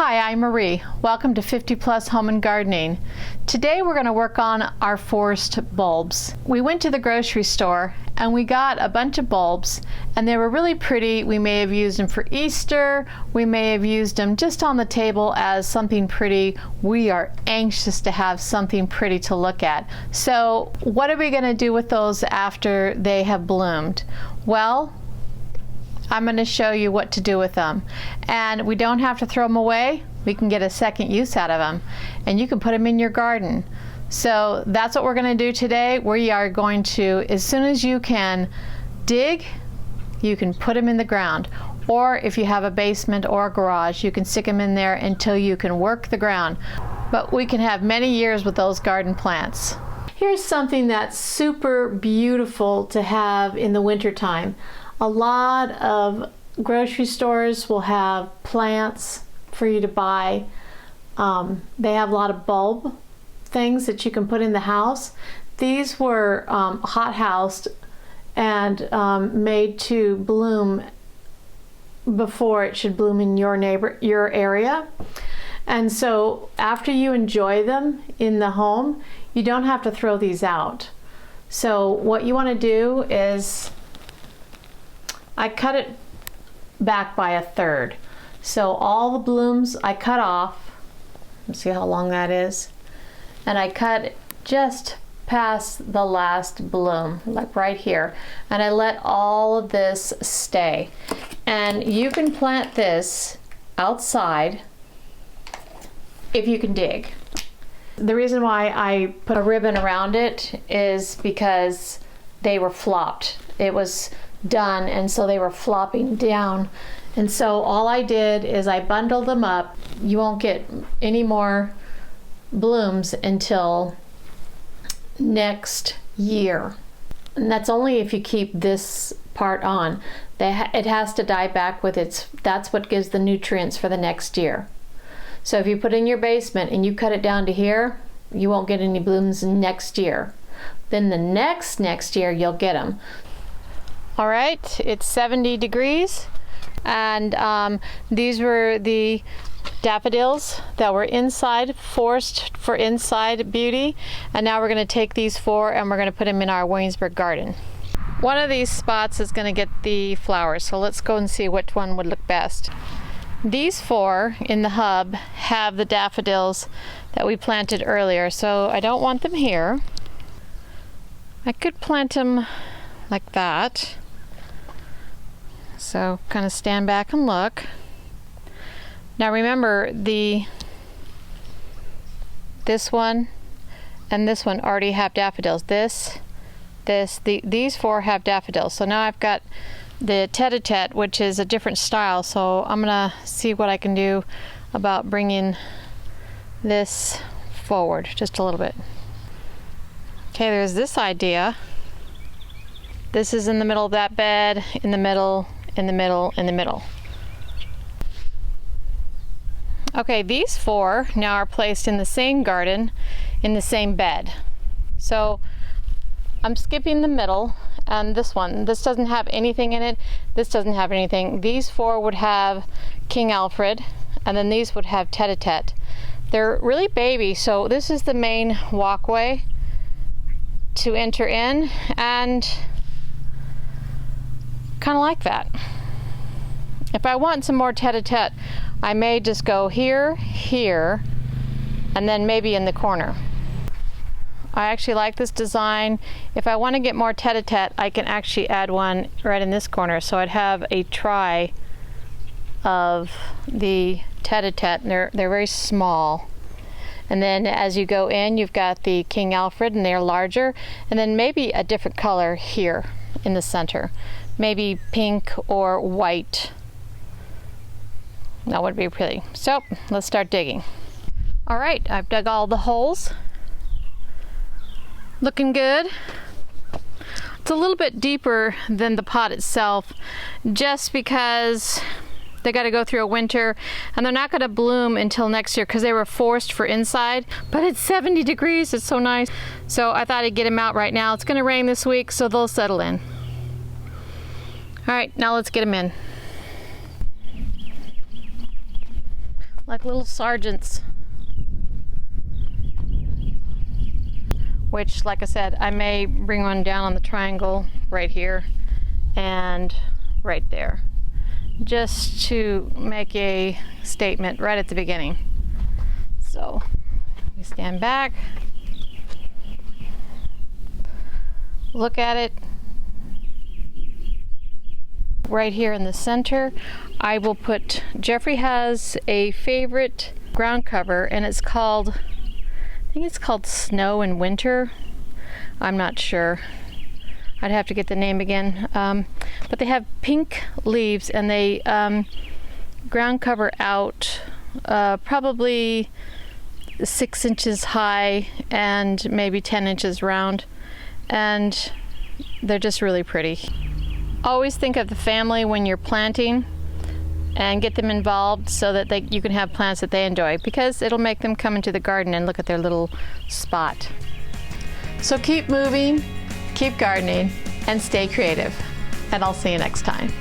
Hi, I'm Marie. Welcome to 50 Plus Home and Gardening. Today we're going to work on our forest bulbs. We went to the grocery store and we got a bunch of bulbs and they were really pretty. We may have used them for Easter. We may have used them just on the table as something pretty. We are anxious to have something pretty to look at. So what are we going to do with those after they have bloomed? Well, I'm going to show you what to do with them. And we don't have to throw them away. We can get a second use out of them. And you can put them in your garden. So that's what we're going to do today. We are going to, as soon as you can dig, you can put them in the ground. Or if you have a basement or a garage, you can stick them in there until you can work the ground. But we can have many years with those garden plants. Here's something that's super beautiful to have in the wintertime. A lot of grocery stores will have plants for you to buy. They have a lot of bulb things that you can put in the house. These were hothoused and made to bloom before it should bloom in your area. And so after you enjoy them in the home, you don't have to throw these out. So what you want to do is, I cut it back by a third. So all the blooms I cut off. Let's see how long that is. And I cut just past the last bloom, like right here. And I let all of this stay. And you can plant this outside if you can dig. The reason why I put a ribbon around it is because they were flopped. It was done, and so they were flopping down, and so all I did is I bundled them up. You won't get any more blooms until next year, and that's only if you keep this part on. It has to die back with its, that's what gives the nutrients for the next year. So if you put it in your basement and you cut it down to here, you won't get any blooms next year. Then the next year you'll get them. All right, it's 70 degrees, and these were the daffodils that were inside, forced for inside beauty, and now we're going to take these four and we're going to put them in our Williamsburg garden. One of these spots is going to get the flowers, so let's go and see which one would look best. These four in the hub have the daffodils that we planted earlier, so I don't want them here. I could plant them like that. So kind of stand back and look. Now remember, this one and this one already have daffodils. These four have daffodils. So now I've got the tete-a-tete, which is a different style. So I'm gonna see what I can do about bringing this forward just a little bit. Okay, there's this idea. This is in the middle of that bed, in the middle, in the middle, in the middle. Okay, these four now are placed in the same garden, in the same bed. So I'm skipping the middle, and this one, this doesn't have anything in it, this doesn't have anything. These four would have King Alfred, and then these would have tete-a-tete. They're really baby, so this is the main walkway to enter in, and kind of like that. If I want some more tete-a-tete, I may just go here, here, and then maybe in the corner. I actually like this design. If I want to get more tete-a-tete, I can actually add one right in this corner. So I'd have a try of the tete-a-tete, and they're very small. And then as you go in, you've got the King Alfred, and they're larger, and then maybe a different color here in the center. Maybe pink or white. That would be pretty. So let's start digging. All right, I've dug all the holes. Looking good. It's a little bit deeper than the pot itself, just because they got to go through a winter and they're not going to bloom until next year because they were forced for inside. But it's 70 degrees, it's so nice. So I thought I'd get them out right now. It's going to rain this week, so they'll settle in. All right, now let's get them in. like little sergeants. Which, like I said, I may bring one down on the triangle right here and right there, just to make a statement right at the beginning. So we stand back, look at it. Right here in the center, I will put, Jeffrey has a favorite ground cover, and it's called, I think it's called Snow and Winter. I'm not sure. I'd have to get the name again. But they have pink leaves, and they ground cover out probably 6 inches high and maybe 10 inches round. And they're just really pretty. Always think of the family when you're planting and get them involved so that you can have plants that they enjoy, because it'll make them come into the garden and look at their little spot. So keep moving, keep gardening, and stay creative. And I'll see you next time.